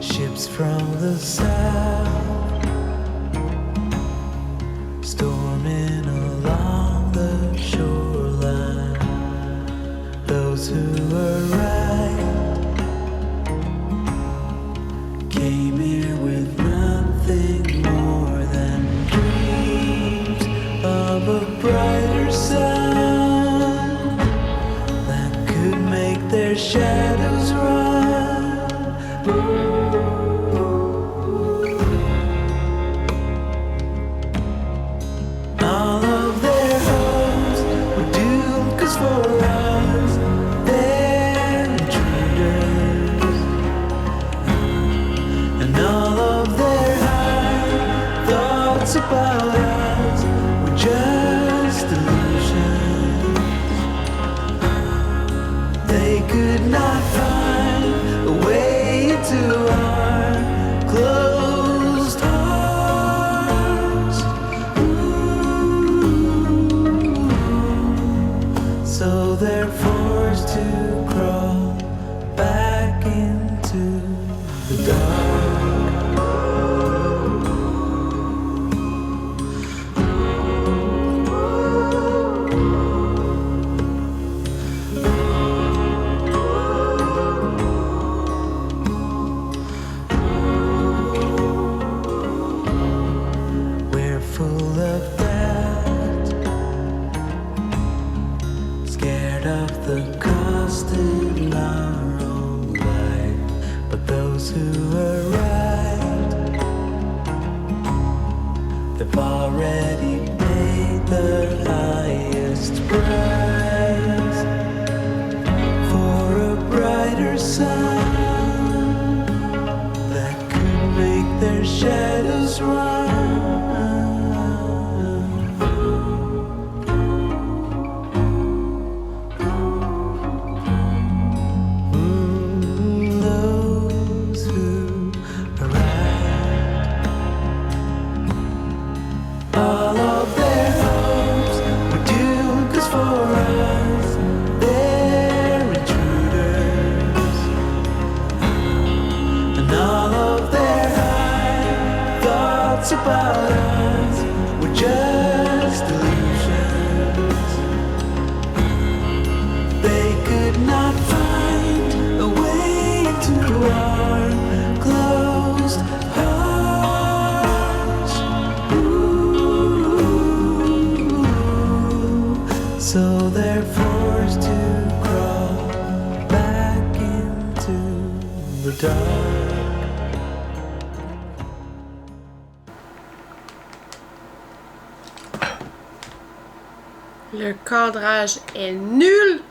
Ships from the south storming along the shoreline. Those who were right came here with nothing more than dreams of a brighter sun that could make their shadows run. All of their hopes were doomed, 'cause for us they're intruders, and all of their high thoughts about us were just illusions. They could not find a way into our closed hearts. So they're forced to crawl back into the dark. We're full of doubt, scared of the cost in our own life. But those who are right, they've already paid the highest price for a brighter sun that could make their shadows run. Those who are right, all of their hopes were doomed, 'cause for us they're intruders, and all of their high thoughts about us were just illusions. They could not find a way to our closed hearts. So they're forced to crawl back into the dark. Le cadrage est nul!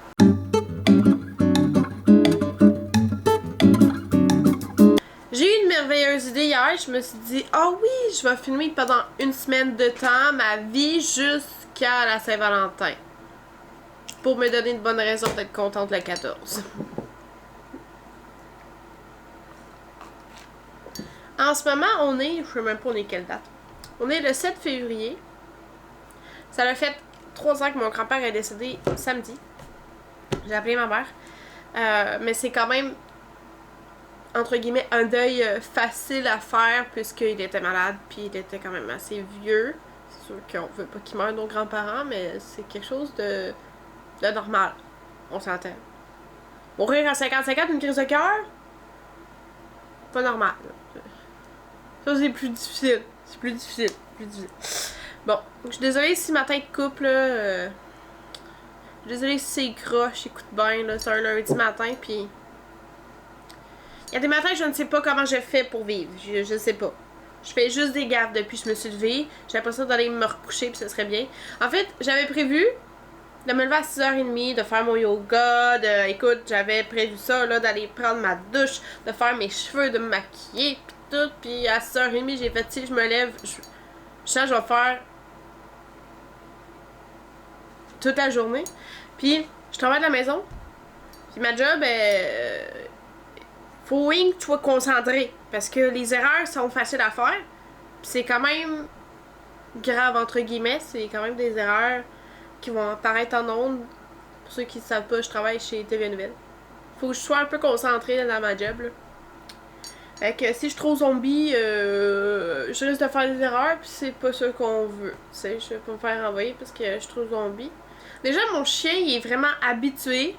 J'ai eu une merveilleuse idée hier. Je me suis dit, ah oui, je vais filmer pendant une semaine de temps ma vie jusqu'à la Saint-Valentin. Pour me donner une bonne raison d'être contente le 14. En ce moment, on est, je sais même pas on est quelle date. On est le 7 février. Ça a fait 3 ans que mon grand-père est décédé samedi. J'ai appelé ma mère. Mais c'est quand même, entre guillemets, un deuil facile à faire puisqu'il était malade puis il était quand même assez vieux. C'est sûr qu'on veut pas qu'il meure nos grands-parents, mais c'est quelque chose de normal. On s'entend. Mourir à 55 ans d'une crise de cœur, pas normal. Ça, c'est plus difficile. C'est plus difficile. Bon, je suis désolée si ma tête coupe, là. Je suis désolée si c'est croche, écoute bien, là. C'est un lundi matin, puis il y a des matins, je ne sais pas comment je fais pour vivre. Je sais pas. Je fais juste des gaffes depuis que je me suis levée. J'ai l'impression d'aller me recoucher, puis ce serait bien. En fait, j'avais prévu de me lever à 6h30, de faire mon yoga, écoute, j'avais prévu ça, là, d'aller prendre ma douche, de faire mes cheveux, de me maquiller, pis tout, puis à 6h30, j'ai fait, si je me lève, je sens que je vais faire toute la journée. Puis, je travaille de la maison. Puis ma job, faut que tu sois concentré. Parce que les erreurs sont faciles à faire. Puis c'est quand même grave, entre guillemets. C'est quand même des erreurs qui vont apparaître en ondes. Pour ceux qui ne savent pas, je travaille chez TV Nouvelles. Faut que je sois un peu concentrée dans ma job, là. Fait que si je suis trop zombie, je risque de faire des erreurs, puis c'est pas ça qu'on veut. Tu sais, je vais pas me faire envoyer parce que je suis trop zombie. Déjà, mon chien, il est vraiment habitué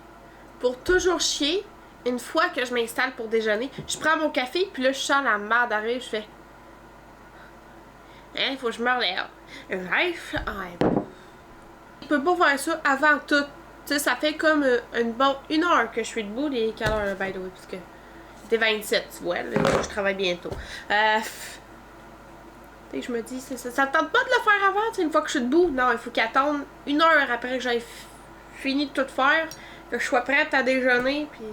pour toujours chier une fois que je m'installe pour déjeuner. Je prends mon café, puis là, je sens la merde arriver, je fais... Hein, faut que je me relève. Je peux pas faire ça avant tout. Tu sais, ça fait comme une heure que je suis debout. Les quelle heure, by the way, parce que c'était 27, tu vois, là, je travaille bientôt. Je me dis, ça tente pas de le faire avant, une fois que je suis debout. Non, il faut qu'il attende une heure après que j'aie fini de tout faire, que je sois prête à déjeuner, puis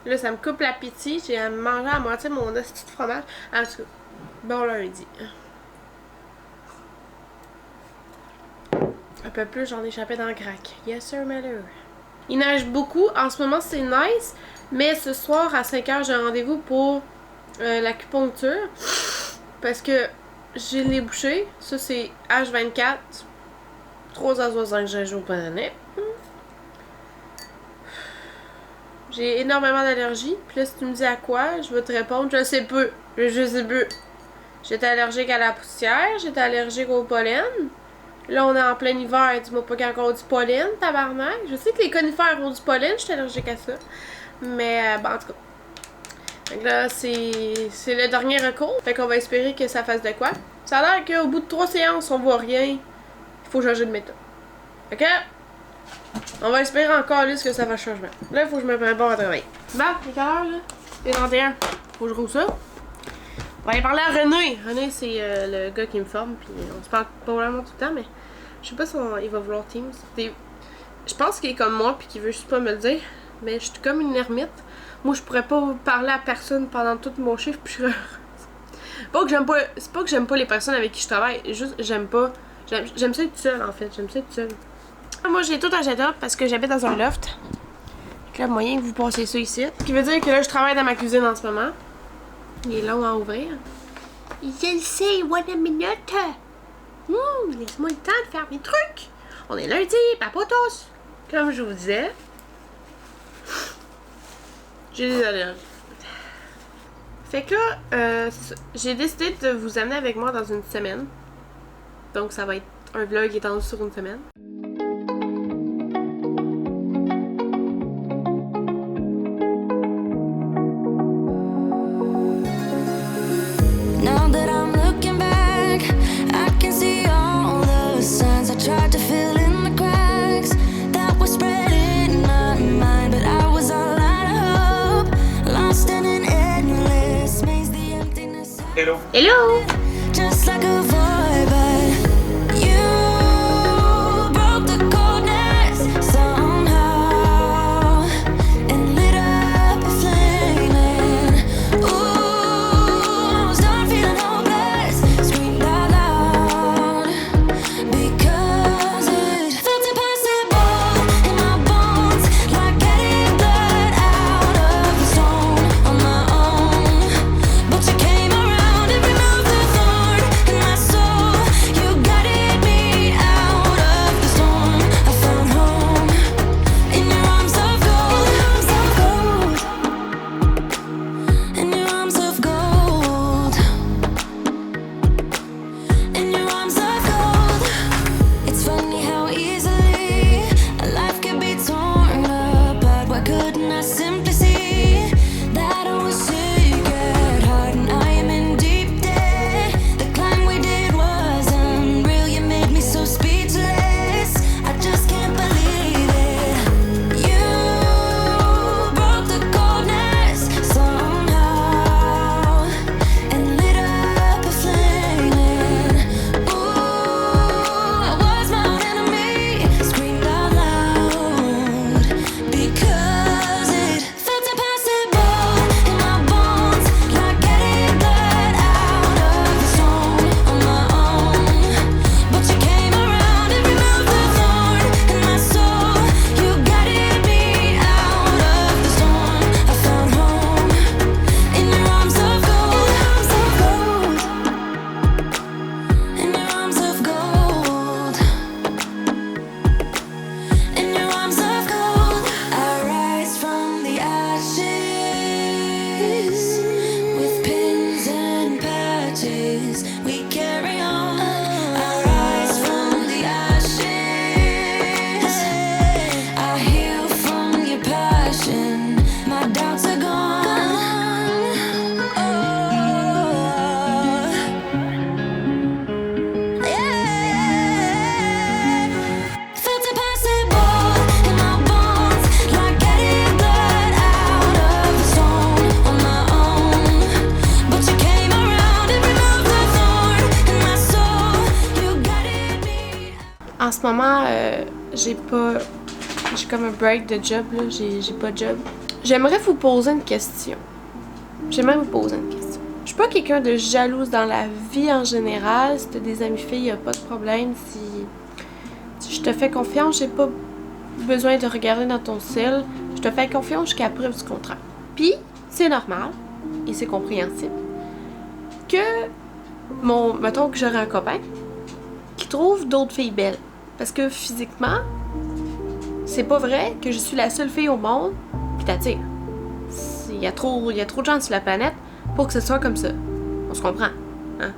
là, ça me coupe l'appétit. J'ai à manger à moitié mon hostie de fromage. En tout cas, bon lundi. Un peu plus, j'en échappais dans le crack. Yes sir, madame. Il neige beaucoup. En ce moment, c'est nice. Mais ce soir, à 5h, j'ai un rendez-vous pour l'acupuncture. Parce que j'ai les bouchées. Ça, c'est H24. 3 à 65 jours par année. J'ai énormément d'allergies. Puis là, si tu me dis à quoi, je vais te répondre. Je sais peu. Je sais peu. J'étais allergique à la poussière. J'étais allergique au pollen. Là, on est en plein hiver. Dis-moi pas qu'il y a encore du pollen, tabarnak. Je sais que les conifères ont du pollen. Je suis allergique à ça. Mais, en tout cas. Donc là, c'est le dernier recours. Fait qu'on va espérer que ça fasse de quoi. Ça a l'air qu'au bout de 3 séances, on voit rien. Il faut changer de méthode. Ok? On va espérer encore là que ça va changement. Là, il faut que je me prépare à travailler. Bon, c'est quelle heure, là? C'est 31. Faut que je roule ça. On va aller parler à René. René, c'est le gars qui me forme. Puis on se parle pas vraiment tout le temps, mais je sais pas si il va vouloir Teams. Je pense qu'il est comme moi puis qu'il veut juste pas me le dire. Mais je suis comme une ermite. Moi, je pourrais pas parler à personne pendant tout mon chiffre. Puis c'est pas que j'aime pas les personnes avec qui je travaille. Juste, j'aime pas. J'aime ça être seule, en fait. J'aime ça être seule. Moi, j'ai tout un setup parce que j'habite dans un loft. Donc là, moyen que vous passez ça ici. Ce qui veut dire que là, je travaille dans ma cuisine en ce moment. Il est long à ouvrir. Je le sais, one minute. Laisse-moi le temps de faire mes trucs. On est lundi, papotos. Comme je vous disais. J'ai des allergies. Fait que là, j'ai décidé de vous amener avec moi dans une semaine. Donc ça va être un vlog étendu sur une semaine. Hello. Hello! Just like a void, but you broke the coldness somehow and lit up a flame. And ooh, I was done feeling hopeless. Screamed out loud because it felt impossible in my bones, like getting blood out of the stone on my own. But you came around. Every mouth a thorn, and face. With pins and patches, we carry on. I rise from the ashes. I heal from your passion. My doubts are gone. Yeah. Felt impossible in my bones, like getting blood out of the stone on my own. But you came around and removed the thorn in my soul. You guided me. En ce moment, j'ai comme un break de job, là. J'ai pas de job. J'aimerais vous poser une question. Je suis pas quelqu'un de jalouse dans la vie en général. Si t'as des amis filles, y a pas de problème. Si je te fais confiance, j'ai pas besoin de regarder dans ton cell. Je te fais confiance jusqu'à preuve du contraire. Puis, c'est normal et c'est compréhensible que mettons que j'aurais un copain qui trouve d'autres filles belles. Parce que physiquement, c'est pas vrai que je suis la seule fille au monde qui t'attire. Il y a trop de gens sur la planète pour que ce soit comme ça. On se comprend, hein?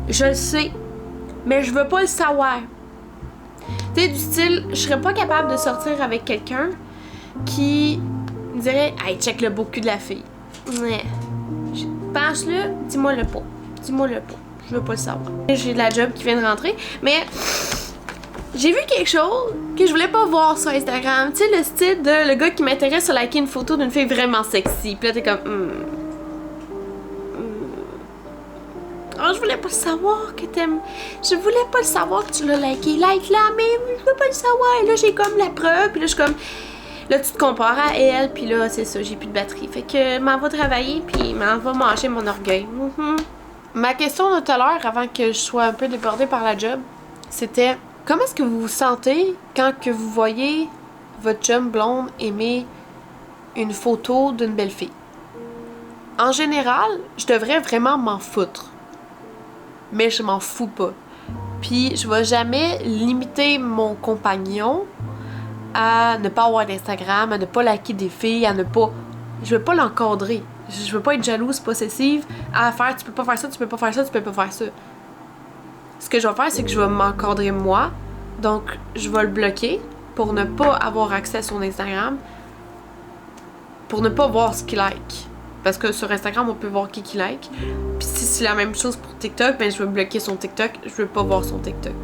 Je le sais, mais je veux pas le savoir. Tu sais, du style, je serais pas capable de sortir avec quelqu'un qui me dirait « Hey, check le beau cul de la fille. » Ouais. Pense-le, dis-moi-le pas. Je veux pas le savoir. J'ai de la job qui vient de rentrer, mais j'ai vu quelque chose que je voulais pas voir sur Instagram. Tu sais, le style de le gars qui m'intéresse à liker une photo d'une fille vraiment sexy. Puis là, t'es comme... Oh, je voulais pas le savoir que t'aimes. Je voulais pas le savoir que tu l'as liké. Like-la, mais je veux pas le savoir. Et là, j'ai comme la preuve. Puis là, je suis comme... Là, tu te compares à elle. Puis là, c'est ça, j'ai plus de batterie. Fait que m'en va travailler. Puis m'en va manger mon orgueil. Ma question de tout à l'heure, avant que je sois un peu débordée par la job, c'était... Comment est-ce que vous vous sentez quand que vous voyez votre chum blonde aimer une photo d'une belle fille? En général, je devrais vraiment m'en foutre. Mais je m'en fous pas. Puis je vais jamais limiter mon compagnon à ne pas avoir d'Instagram, à ne pas liker des filles, à ne pas... Je veux pas l'encadrer. Je veux pas être jalouse, possessive, à faire tu peux pas faire ça, tu peux pas faire ça, tu peux pas faire ça. Ce que je vais faire, c'est que je vais m'encadrer moi. Donc, je vais le bloquer pour ne pas avoir accès à son Instagram. Pour ne pas voir ce qu'il like. Parce que sur Instagram, on peut voir qui like. Puis si c'est la même chose pour TikTok, ben je vais bloquer son TikTok. Je veux pas voir son TikTok.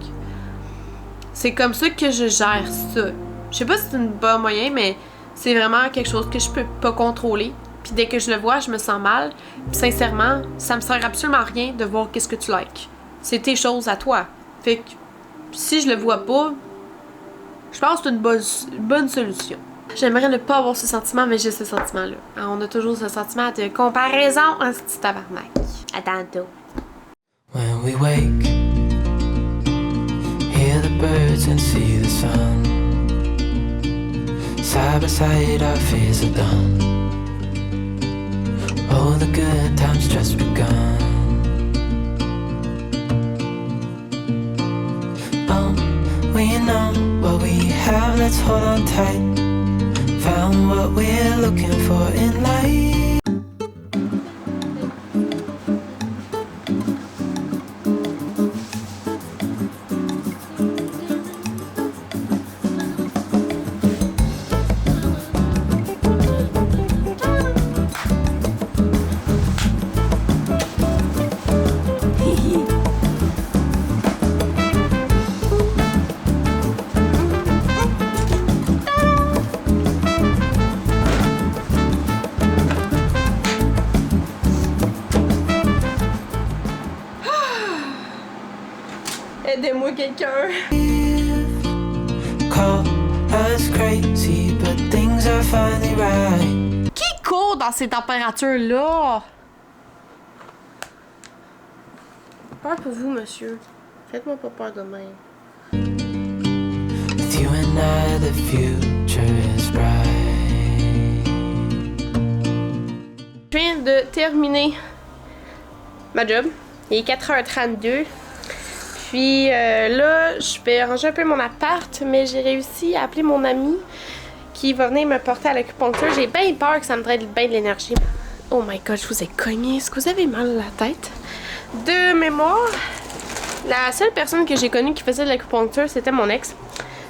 C'est comme ça que je gère ça. Je sais pas si c'est un bon moyen, mais c'est vraiment quelque chose que je peux pas contrôler. Puis dès que je le vois, je me sens mal. Puis sincèrement, ça me sert absolument à rien de voir qu'est-ce que tu likes. C'est tes choses à toi. Fait que si je le vois pas, je pense que c'est une bonne solution. J'aimerais ne pas avoir ce sentiment, mais j'ai ce sentiment-là. On a toujours ce sentiment de comparaison en petit tabarnak. À tantôt. When we wake, hear the birds and see the sun. Side by side our fears are done. Oh, the good times just begun. Oh, we know what we have, let's hold on tight. Found what we're looking for in life. Aidez-moi quelqu'un. Call us crazy, but things are finally right. Qui court dans ces températures-là? Peur pour vous, monsieur. Faites-moi pas peur de même. With you and I, the future is bright. Je viens de terminer ma job. Il est 4h32. Puis là, je vais ranger un peu mon appart, mais j'ai réussi à appeler mon ami qui va venir me porter à l'acupuncture. J'ai bien peur que ça me draine bien de l'énergie. Oh my god, je vous ai cogné. Est-ce que vous avez mal à la tête? De mémoire, la seule personne que j'ai connue qui faisait de l'acupuncture, c'était mon ex.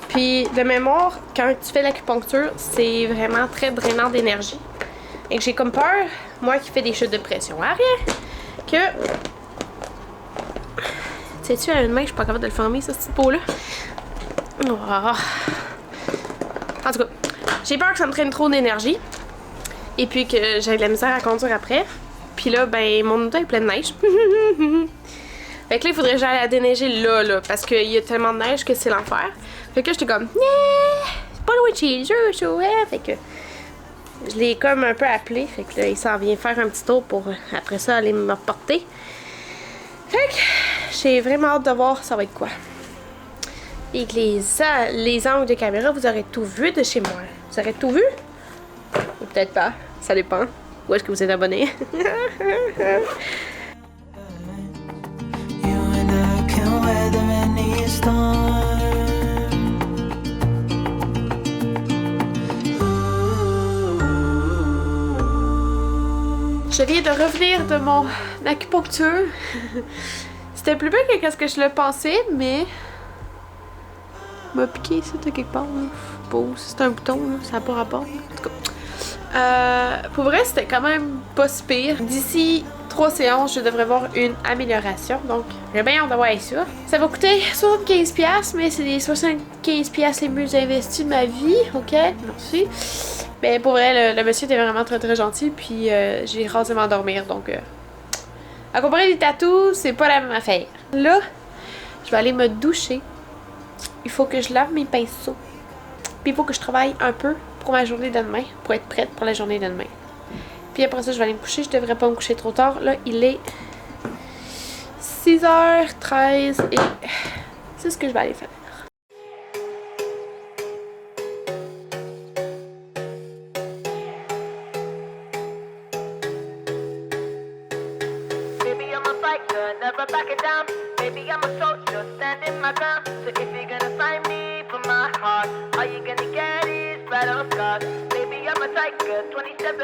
Puis de mémoire, quand tu fais l'acupuncture, c'est vraiment très drainant d'énergie. Et que j'ai comme peur, moi qui fais des chutes de pression arrière, que... Sais-tu, à une main, je suis pas capable de le fermer, ce petit pot-là. Oh. En tout cas, j'ai peur que ça me traîne trop d'énergie. Et puis que j'ai de la misère à conduire après. Puis là, ben, mon auto est pleine de neige. Fait que là, il faudrait que j'aille la déneiger là, parce qu'il y a tellement de neige que c'est l'enfer. Fait que là, j'étais comme, c'est pas loin de chez eux, ça, ouais. Fait que je l'ai comme un peu appelé. Fait que là, il s'en vient faire un petit tour pour, après ça, aller me reporter. Fait que j'ai vraiment hâte de voir ça va être quoi. Et que les angles de caméra, vous aurez tout vu de chez moi. Vous aurez tout vu? Ou peut-être pas, ça dépend. Où est-ce que vous êtes abonné? Je viens de revenir de mon acupuncture. C'était plus bien que ce que je le pensais, mais... m'a piqué ça de quelque part. C'est un bouton, là. Ça n'a pas rapport. En tout cas. Pour vrai, c'était quand même pas si pire. D'ici 3 séances, je devrais voir une amélioration. Donc, j'ai bien hâte d'avoir ça. Ça va coûter 75$, mais c'est les 75$ les mieux investis de ma vie. Ok, merci. Mais pour vrai, le monsieur était vraiment très très gentil. Puis j'ai rasé m'endormir. Donc, à comparer les tatous, c'est pas la même affaire. Là, je vais aller me doucher. Il faut que je lave mes pinceaux. Puis il faut que je travaille un peu pour ma journée de demain, pour être prête pour la journée de demain. Puis après ça, je vais aller me coucher. Je devrais pas me coucher trop tard. Là, il est 6h13 et c'est ce que je vais aller faire. Never backing down, baby, I'm a soldier, standing my ground. So if you're gonna find me for my heart, all you gonna get is battle scars. Baby, I'm a tiger, 27,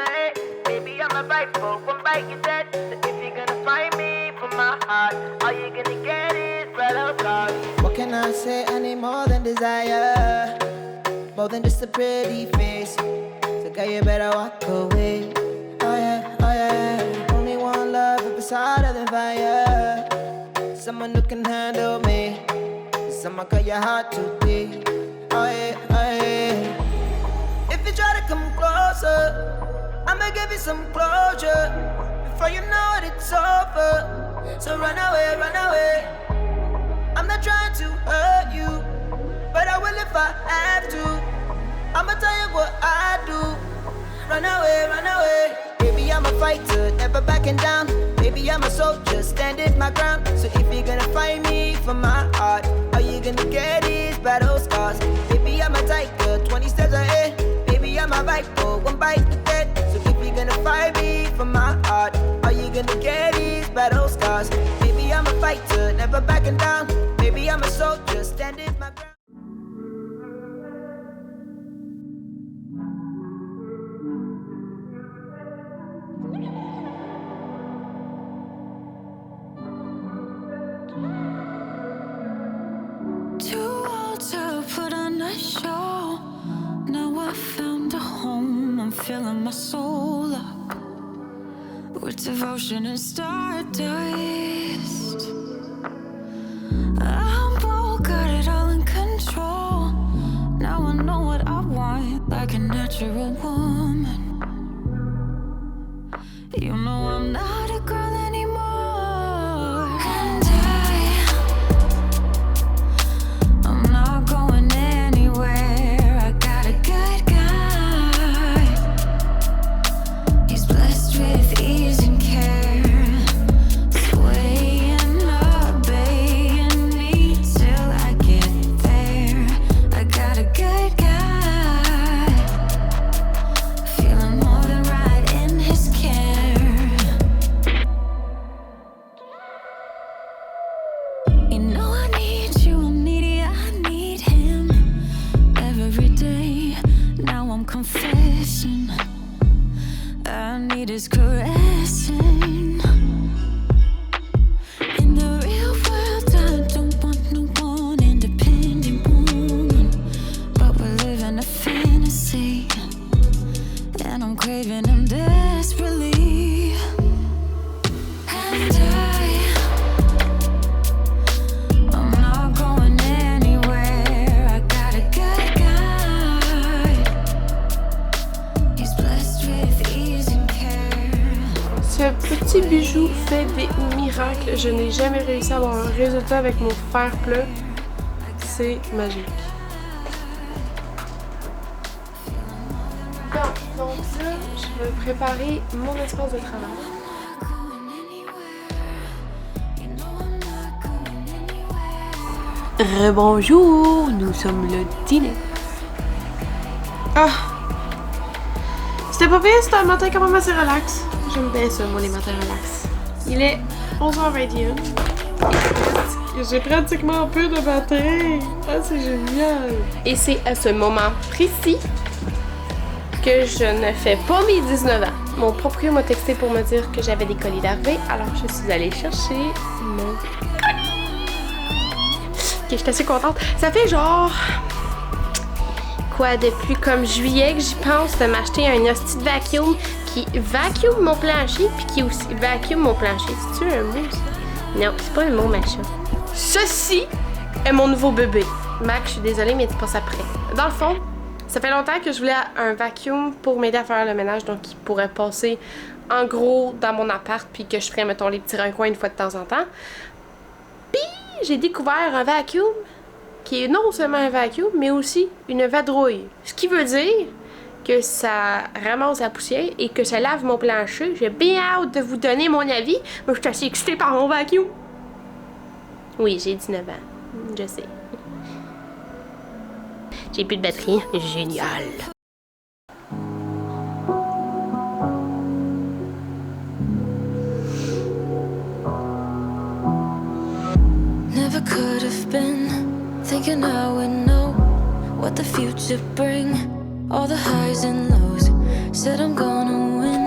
baby, I'm a rifle, one bite you're dead. So if you're gonna find me for my heart, all you gonna get is battle scars. What can I say? I need more than desire, more than just a pretty face. So girl, you better walk away. Oh yeah, oh yeah. Only one love if it's hotter than fire. Someone who can handle me. Someone cut your heart too deep. Oh yeah, oh yeah. If you try to come closer, I'ma give you some closure. Before you know it, it's over. So run away, run away. I'm not trying to hurt you, but I will if I have to. I'ma tell you what I do. Run away, run away. Baby, I'm a fighter, never backing down. Baby, I'm a soldier, standing my ground. So if you're gonna find me for my heart, all you gonna get is battle scars. Baby, I'm a tiger, 20 steps ahead. Baby, I'm a rifle, one bite to dead. So if you're gonna find me for my heart, all you gonna get is battle scars. Baby, I'm a fighter, never backing down. Baby, I'm a soldier, standing my ground. Show. Now I found a home, I'm filling my soul up with devotion and stardust. I'm bold, got it all in control. Now I know what I want, like a natural woman. You know I'm not a girl anymore. And I'm not going anywhere. I got a good guy. He's blessed with ease and care, swaying, obeying me till I get there. I got a good guy, feeling more than right in his care. need is caressing. In the real world, I don't want no one independent woman, but we're living a fantasy, and I'm craving them desperately. And I'm not going anywhere. I got a good guy. He's blessed with ease and care. Ce petit bijou fait des miracles. Je n'ai jamais réussi à avoir un résultat avec mon fer plat. C'est magique. Donc là, je vais préparer mon espace de travail. Rebonjour, nous sommes le dîner. Ah! C'était pas pire, c'était un matin quand même assez relax. J'aime bien ça, moi, les matins relax. Il est 11h21. J'ai pratiquement peu de batterie. Ah, c'est génial. Et c'est à ce moment précis que je ne fais pas mes 19 ans. Mon proprio m'a texté pour me dire que j'avais des colis d'arrivée, alors je suis allée chercher mon colis. Ok, je suis assez contente. Ça fait genre... quoi, depuis comme juillet que j'y pense de m'acheter un hostie de vacuum qui vacuum mon plancher puis qui aussi vacuum mon plancher. C'est-tu un mot, ça? Non, c'est pas un mot, machin. Ceci est mon nouveau bébé. Mac, je suis désolée, mais c'est pas ça prêt. Dans le fond, ça fait longtemps que je voulais un vacuum pour m'aider à faire le ménage, donc il pourrait passer en gros dans mon appart puis que je ferais, mettons, les petits recoins une fois de temps en temps. Puis, j'ai découvert un vacuum qui est non seulement un vacuum, mais aussi une vadrouille. Ce qui veut dire que ça ramasse la poussière et que ça lave mon plancher. J'ai bien hâte de vous donner mon avis. Moi, je suis assez excitée par mon vacuum. Oui, j'ai 19 ans. Je sais. J'ai plus de batterie. Génial. Never could have been thinking I would know what the future bring. All the highs and lows. Said I'm gonna win,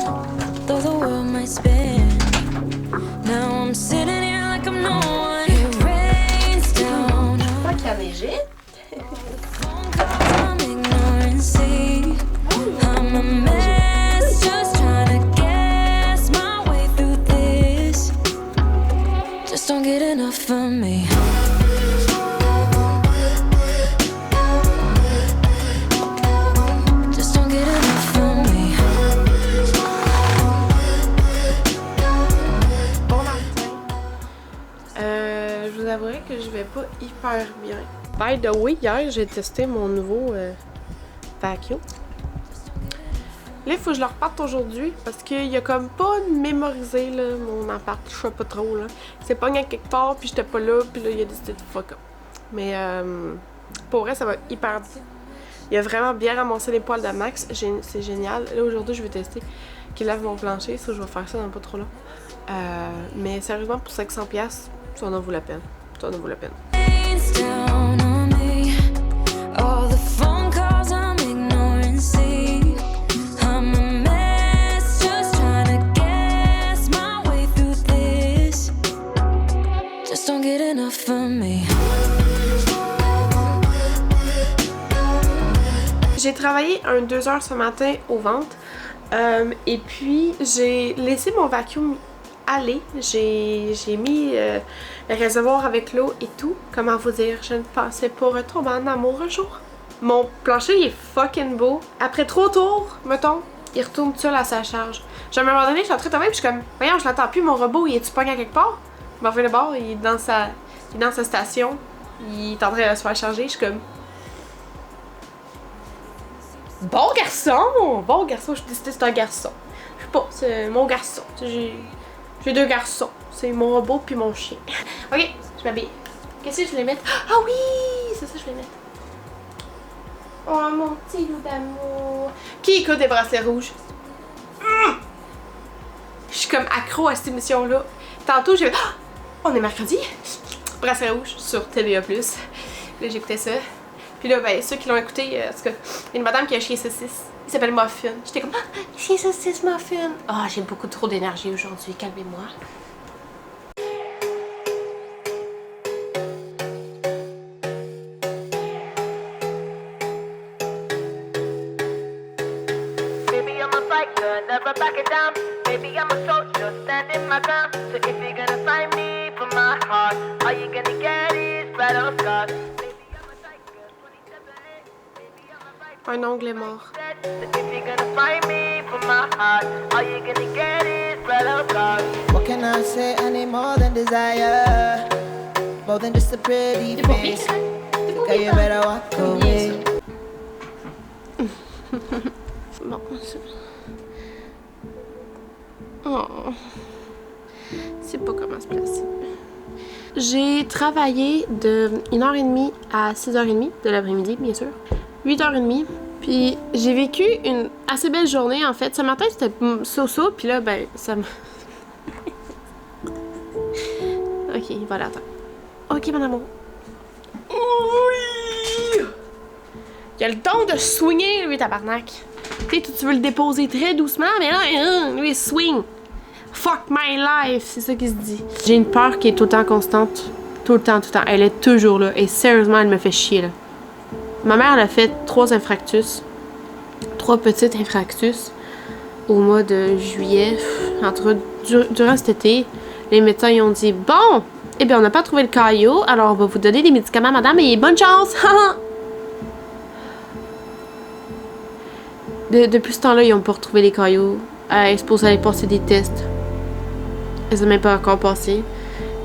though the world might spin. Now I'm sitting here like I'm no one. It rains down. Pas qu'il y a neigé. I'm ignoring, see. I'm a mess, just trying to guess my way through this. Just don't get enough of me. Just don't get enough of me. Bon matin. Je vous avouerai que je vais pas hyper bien. By the way, hier, j'ai testé mon nouveau vacuum. Là, il faut que je le reparte aujourd'hui parce qu'il y a comme pas mémorisé là, mon appart, je sais pas trop là. Il s'est pogné à quelque part, puis j'étais pas là, puis là, il a décidé de fuck up. Mais pour vrai, ça va hyper bien. Il a vraiment bien ramassé les poils de Max, c'est génial. Là, aujourd'hui, je vais tester qu'il lave mon plancher, ça, je vais faire ça dans pas trop long. Mais sérieusement, pour 500$, ça en vaut la peine. Ça en vaut la peine. Rains down on me. All the phone calls I'm ignoring, see. I'm a mess, just trying to guess my way through this. Just don't get enough of me. J'ai travaillé 2 heures ce matin aux ventes et puis j'ai laissé mon vacuum aller. J'ai mis le réservoir avec l'eau et tout. Comment vous dire, je ne pensais pas retomber en amour un jour. Mon plancher il est fucking beau. Après 3 tours, mettons, il retourne tout seul à sa charge. À un moment donné, je suis en train de travailler puis je suis comme, voyons, je l'entends plus, mon robot, il est-tu pogné à quelque part? Je m'en vais le bord, il est dans sa station. Il est en train de se faire charger, je suis comme... Bon garçon, je décidé que c'est un garçon. Je sais pas, c'est mon garçon. J'ai 2 garçons. C'est mon robot puis mon chien. Ok, je m'habille. Qu'est-ce que je vais mettre? Ah oui! C'est ça que je vais mettre. Oh mon petit loup d'amour. Qui écoute des bracelets rouges? Je suis comme accro à cette émission-là. Tantôt, j'ai... Ah! On est mercredi. Bracelets rouges sur TVA+. Là, j'écoutais ça. Puis là, ben, ceux qui l'ont écouté, en tout cas, il y a une madame qui a chié 6 s'appelle Muffin. J'étais comme, ah, c'est saucisse Muffin. Ah, j'ai beaucoup trop d'énergie aujourd'hui, calmez-moi. Baby, I'm a fighter, never back it down. Baby, I'm a soldier, standing my ground. So if you're gonna find me for my heart, all you gonna get is battle scars. Baby, I'm a tiger, 27. Baby, I'm a fighter. Un ongle est mort. So if you're gonna find me for my heart, all you gonna get is battle scars. What can I say? I need more than desire, more than just a pretty C'est pour lui, face. ça? C'est pour Girl, lui, you ça? better walk away. Bon, oh. C'est pas comment se placer. J'ai travaillé de 1h30 à 6h30 de l'après-midi, bien sûr. 8h30. Puis j'ai vécu une assez belle journée, en fait. Ce matin, c'était so-so, puis là, ben, ça me... Ok, voilà, attends. Ok, mon amour. Oui! Il a le don de swinger, lui, tabarnak. Tu sais, tu veux le déposer très doucement, mais là, lui, il swing. Fuck my life, c'est ça qu'il se dit. J'ai une peur qui est tout le temps constante. Tout le temps. Elle est toujours là. Et sérieusement, elle me fait chier, là. Ma mère, elle a fait 3 infractus. 3 petites infractus au mois de juillet. Durant cet été, les médecins, ils ont dit, bon, eh bien, on n'a pas trouvé le caillot, alors on va vous donner des médicaments, madame, et bonne chance! Depuis ce temps-là, ils n'ont pas retrouvé les caillots. Elle est supposée aller passer des tests. Elle s'est même pas encore passé.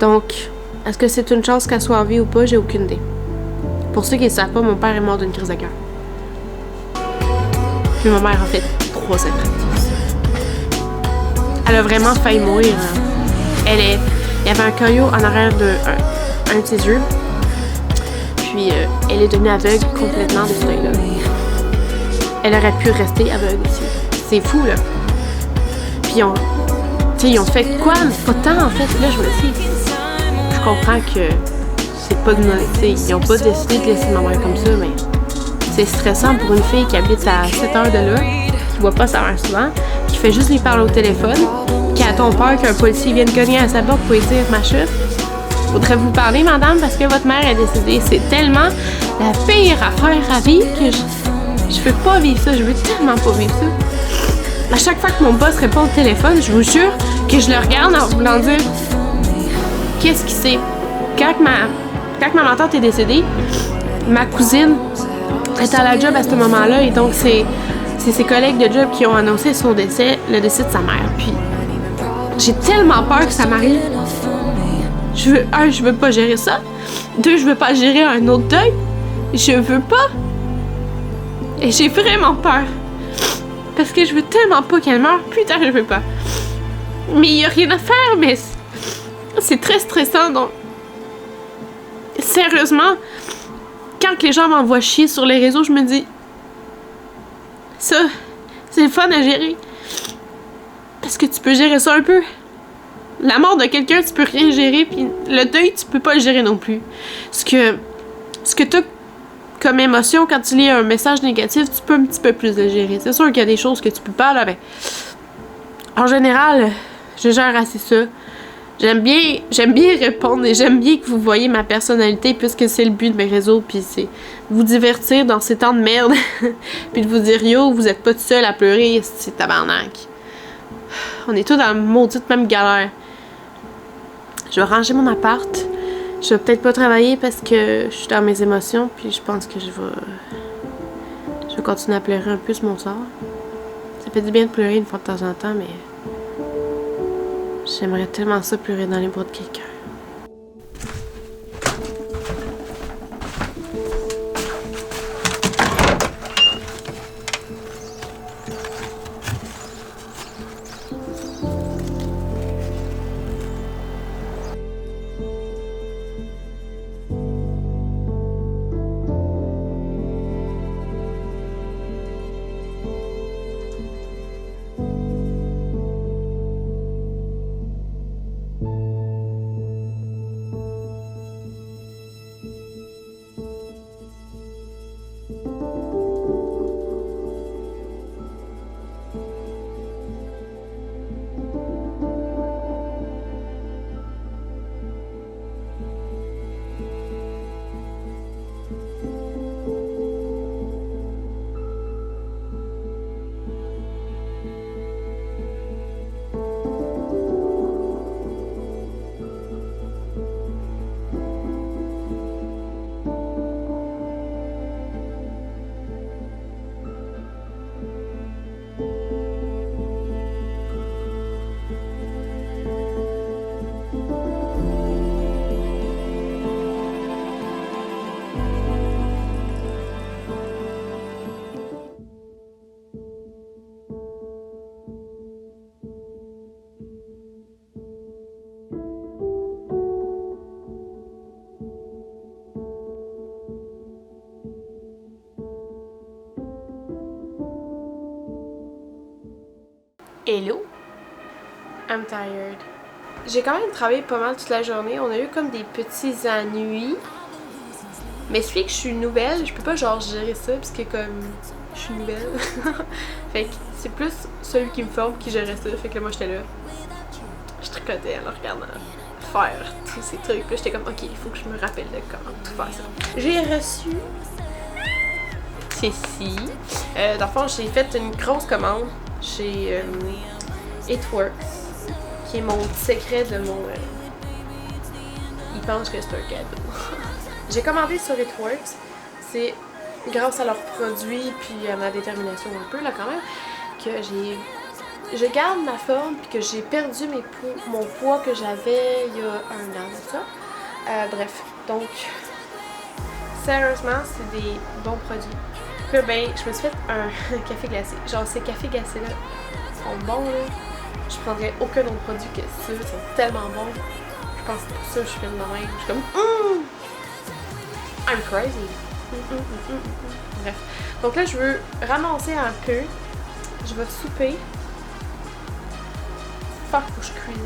Donc, est-ce que c'est une chance qu'elle soit en vie ou pas? J'ai aucune idée. Pour ceux qui ne savent pas, mon père est mort d'une crise de cœur. Puis ma mère a fait 3 infractus. Elle a vraiment failli mourir. Hein. Il y avait un caillot en arrière un de ses yeux. Puis, elle est devenue aveugle complètement de cet œil-là. Elle aurait pu rester aveugle aussi. C'est fou, là. Puis, ils ont fait quoi? Mais c'est pas tant, en fait. Là, je me dis, je comprends que c'est pas de ils ont pas décidé de laisser ma mère comme ça, mais c'est stressant pour une fille qui habite à 7 heures de là, qui voit pas sa mère souvent, qui fait juste lui parler au téléphone, qui attend peur qu'un policier vienne cogner à sa porte pour lui dire « Ma chute, faudrait vous parler, madame, parce que votre mère est décédée. » C'est tellement la pire affaire à vivre que je veux pas vivre ça. Je veux tellement pas vivre ça. À chaque fois que mon boss répond au téléphone, je vous jure que je le regarde en voulant dire « Qu'est-ce qui c'est? » Quand ma tante est décédée, ma cousine était à la job à ce moment-là et donc c'est ses collègues de job qui ont annoncé son décès, le décès de sa mère. Puis j'ai tellement peur que ça m'arrive. Je veux pas gérer ça. 2, je veux pas gérer un autre deuil. Je veux pas. Et j'ai vraiment peur. Parce que je veux tellement pas qu'elle meure. Putain, je veux pas. Mais il y a rien à faire, mais c'est très stressant, donc sérieusement, quand les gens m'envoient chier sur les réseaux, je me dis ça, c'est le fun à gérer. Parce que tu peux gérer ça un peu. La mort de quelqu'un, tu peux rien gérer, puis le deuil, tu peux pas le gérer non plus. Ce que t'as comme émotion quand tu lis un message négatif, tu peux un petit peu plus le gérer. C'est sûr qu'il y a des choses que tu peux pas, là, ben. En général, je gère assez ça. J'aime bien répondre et j'aime bien que vous voyez ma personnalité puisque c'est le but de mes réseaux, puis c'est vous divertir dans ces temps de merde, puis de vous dire yo, vous êtes pas tout seul à pleurer, c'est tabarnak. On est tous dans la maudite même galère. Je vais ranger mon appart. Je vais peut-être pas travailler parce que je suis dans mes émotions, puis je pense que je vais continuer à pleurer un peu sur mon sort. Ça fait du bien de pleurer une fois de temps en temps, mais j'aimerais tellement ça pleurer dans les bras de quelqu'un. Hello! I'm tired. J'ai quand même travaillé pas mal toute la journée. On a eu comme des petits ennuis. Mais celui que je suis nouvelle, je peux pas genre gérer ça parce que comme je suis nouvelle. Fait que c'est plus celui qui me forme qui gérait ça. Fait que moi j'étais là. Je tricotais en le regardant faire tous ces trucs. Puis j'étais comme ok, il faut que je me rappelle de comment tout faire ça. J'ai reçu ceci. Dans le fond, j'ai fait une grosse commande chez It Works, qui est mon petit secret de mon. Ils pensent que c'est un cadeau. J'ai commandé sur It Works. C'est grâce à leurs produits puis à ma détermination un peu là quand même que je garde ma forme puis que j'ai perdu mon poids que j'avais il y a 1 an de ça. Bref, donc sérieusement c'est des bons produits. Puis là, ben je me suis fait un café glacé. Genre ces cafés glacés là sont bons là. Je prendrais aucun autre produit que ça. Ils sont tellement bons. Je pense que pour ça je fais de même. Je suis comme I'm crazy. Bref. Donc là, je veux ramasser un peu. Je vais souper. Fuck, faut que je cuisine.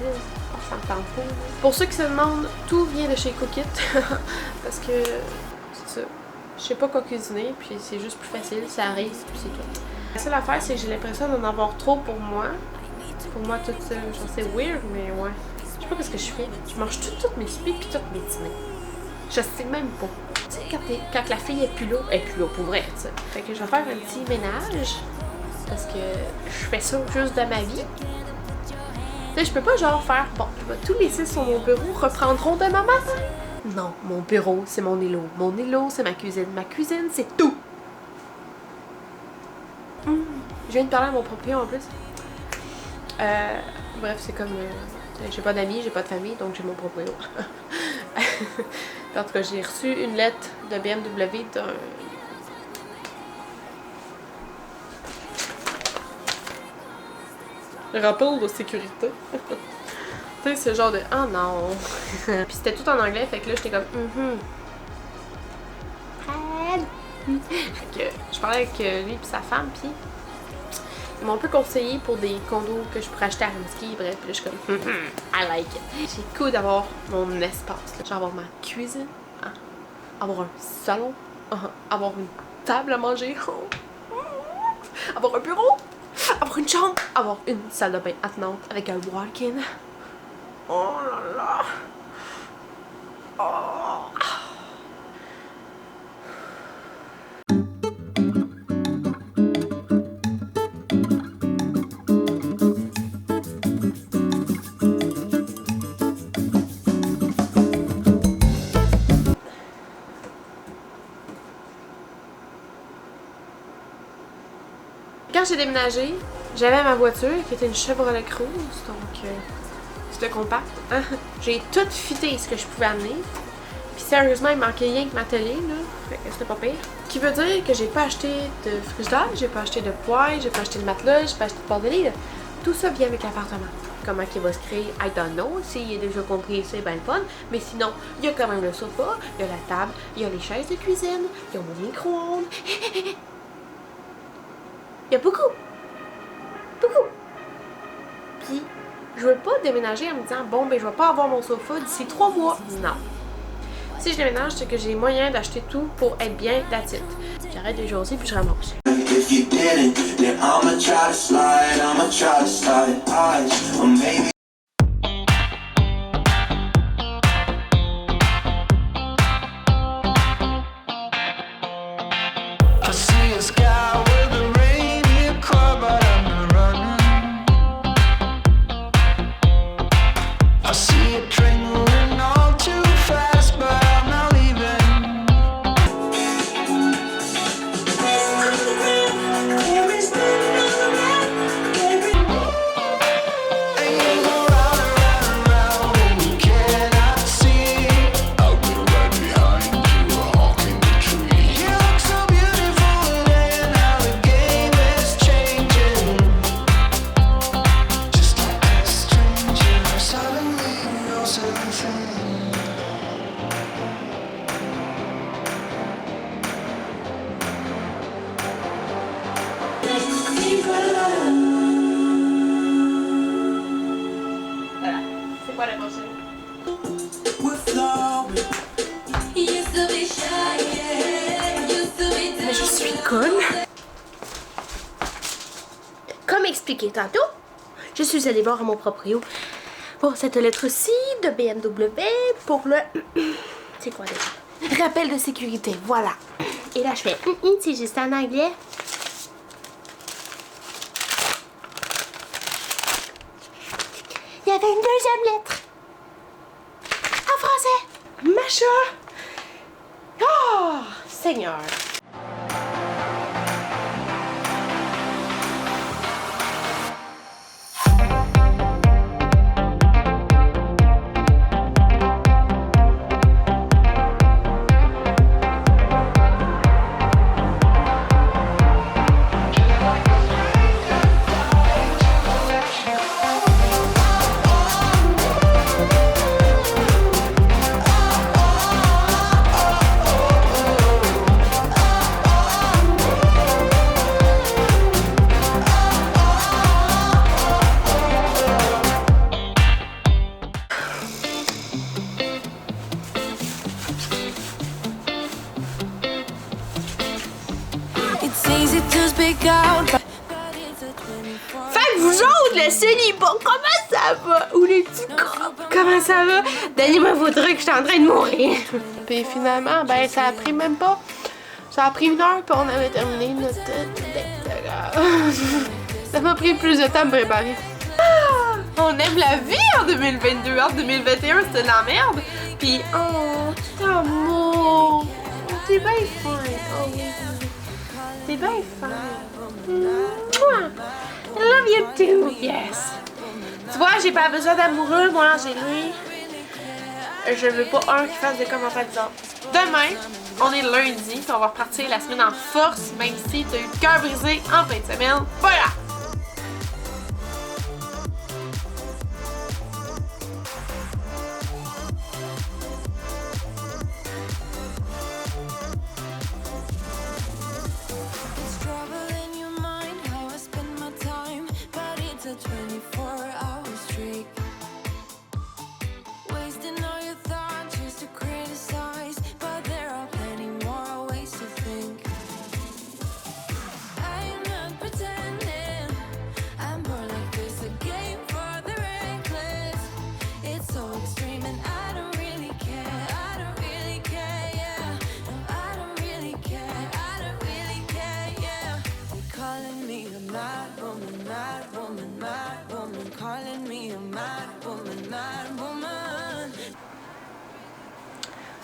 Oh, ça me tente pas. Pour ceux qui se demandent, tout vient de chez Cook It. Parce que c'est ça. Je sais pas quoi cuisiner, puis c'est juste plus facile. Ça arrive, puis c'est tout. La seule affaire, c'est que j'ai l'impression d'en avoir trop pour moi. Pour moi, toute seule. Genre, c'est weird, mais ouais. Je sais pas ce que je fais. Je mange toutes mes soupes puis toutes mes dîners. Je sais même pas. Tu sais, quand la fille est plus là pour vrai, tu sais. Fait que je vais faire un petit ménage. Parce que je fais ça juste de ma vie. Tu sais, je peux pas genre faire, bon, je vais tout laisser sur mon bureau, reprendront demain matin. Non, mon bureau, c'est mon îlot. Mon îlot, c'est ma cuisine. Ma cuisine, c'est tout. Je viens de parler à mon proprio en plus. Bref, c'est comme... j'ai pas d'amis, j'ai pas de famille, donc j'ai mon proprio. En tout cas, j'ai reçu une lettre de BMW d'un... rappel de sécurité. Tu sais, ce genre de... oh non! Puis c'était tout en anglais, fait que là, j'étais comme... Fait que je parlais avec lui et sa femme, puis ils m'ont un peu conseillé pour des condos que je pourrais acheter à Rimsky. Bref, puis là, je suis comme, I like it. J'ai le coup d'avoir mon espace. Là. Genre avoir ma cuisine, hein? Avoir un salon, avoir une table à manger, avoir un bureau, avoir une chambre, avoir une salle de bain attenante avec un walk-in. Oh là là! Oh! Quand j'ai déménagé, j'avais ma voiture qui était une Chevrolet Cruze, donc c'était compact. J'ai tout fité ce que je pouvais amener. Puis sérieusement, il manquait rien que ma télé, là. Fait que c'était pas pire. Ce qui veut dire que j'ai pas acheté de frigidaire, j'ai pas acheté de poêle, j'ai pas acheté de matelas, j'ai pas acheté de bord-de-lit. Tout ça vient avec l'appartement. Comment il va se créer, I don't know. S'il est déjà compris, c'est ben le fun. Mais sinon, il y a quand même le sofa, il y a la table, il y a les chaises de cuisine, il y a mon micro-ondes. Il y a beaucoup. Beaucoup. Puis, je veux pas déménager en me disant, bon, ben, je vais pas avoir mon sofa d'ici 3 mois. Non. Si je déménage, c'est que j'ai moyen d'acheter tout pour être bien, that's it. J'arrête de jaser puis je ramasse. If you didn't, then I'ma try to slide, or maybe. I see a sky with a reindeer car, but I'm not running. I see a train moving all too fast, but I'm not leaving. quoi la prochaine? Mais je suis conne. Comme expliqué tantôt, je suis allée voir à mon proprio pour cette lettre-ci de BMW pour le... C'est quoi déjà? Rappel de sécurité, voilà. Et là, je fais c'est juste en anglais. Il y avait une deuxième lettre. En français. Macha. Oh, Seigneur. Fait que vous autres, le célibat, comment ça va? Ou les petits crocs, comment ça va? Donnez-moi vos trucs, je suis en train de mourir. Puis finalement, ben ça a pris même pas. Ça a pris 1 heure, puis on avait terminé notre... Ça m'a pris plus de temps à me préparer. Ah, on aime la vie en 2022. En 2021, c'était de la merde. Puis, oh, tout amour. T'es bien fin. Oh oui. T'es bien fin. I love you too. Yes. Tu vois, j'ai pas besoin d'amoureux, moi, Angélique. Je veux pas un qui fasse des commentaires bizarres. Demain, on est lundi, puis on va repartir la semaine en force, même si t'as eu le cœur brisé en fin de semaine. Voilà!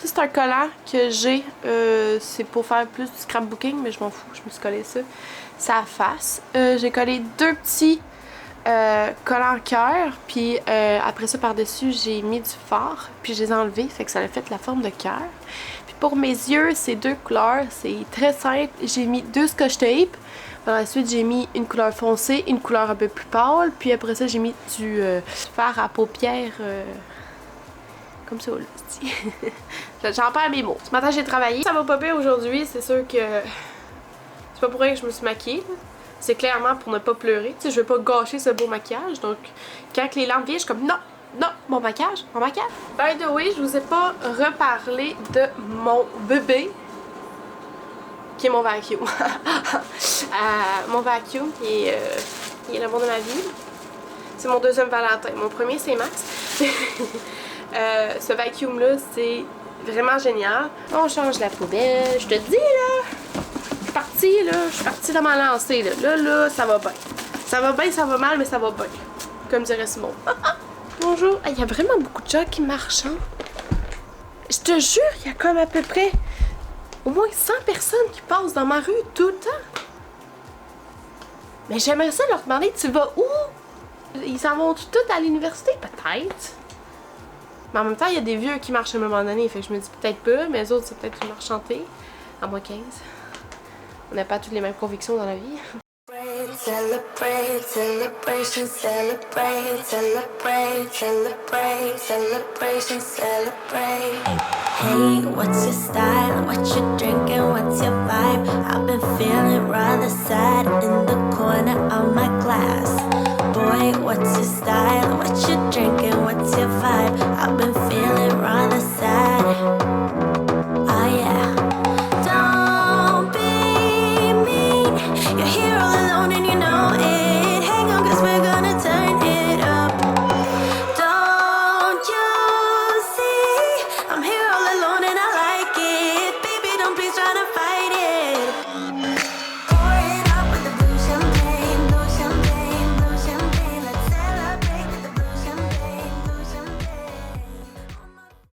Ça, c'est un collant que j'ai. C'est pour faire plus du scrapbooking, mais je m'en fous. Je me suis collé ça. Ça face. J'ai collé 2 petits collants cœur. Puis après ça, par-dessus, j'ai mis du fard. Puis je les ai enlevés. Fait que ça a fait la forme de cœur. Puis pour mes yeux, c'est 2 couleurs. C'est très simple. J'ai mis 2 scotch tape. Par la suite, j'ai mis une couleur foncée, une couleur un peu plus pâle. Puis après ça, j'ai mis du fard à paupières. Comme ça, là. J'en perds mes mots. Ce matin, j'ai travaillé. Ça va pas bien aujourd'hui. C'est sûr que c'est pas pour rien que je me suis maquillée. C'est clairement pour ne pas pleurer. Tu sais, je veux pas gâcher ce beau maquillage. Donc, quand les lampes viennent, je suis comme non, non, mon maquillage, mon maquillage. By the way, je vous ai pas reparlé de mon bébé, qui est mon vacuum. Mon vacuum, il est l'amour de ma vie. C'est mon deuxième Valentin. Mon premier, c'est Max. Ce vacuum-là, c'est vraiment génial. On change la poubelle. Je te dis, là, je suis partie de m'en lancer. Là, ça va bien. Ça va bien, ça va mal, mais ça va bien. Comme dirait Simon. Bonjour. Il y a vraiment beaucoup de gens qui marchent, hein? Je te jure, il y a comme à peu près au moins 100 personnes qui passent dans ma rue tout le temps. Mais j'aimerais ça leur demander, tu vas où? Ils s'en vont tous à l'université, peut-être. Mais en même temps, il y a des vieux qui marchent à un moment donné, fait que je me dis peut-être pas, mais les autres, c'est peut-être une marche chantée. À moins 15. On n'a pas toutes les mêmes convictions dans la vie. Celebrate, celebration, celebrate, celebrate, celebrate, celebration, celebrate. Hey, what's your style? What you drinking? What's your vibe? I've been feeling rather sad in the corner of my glass. Boy, what's your style?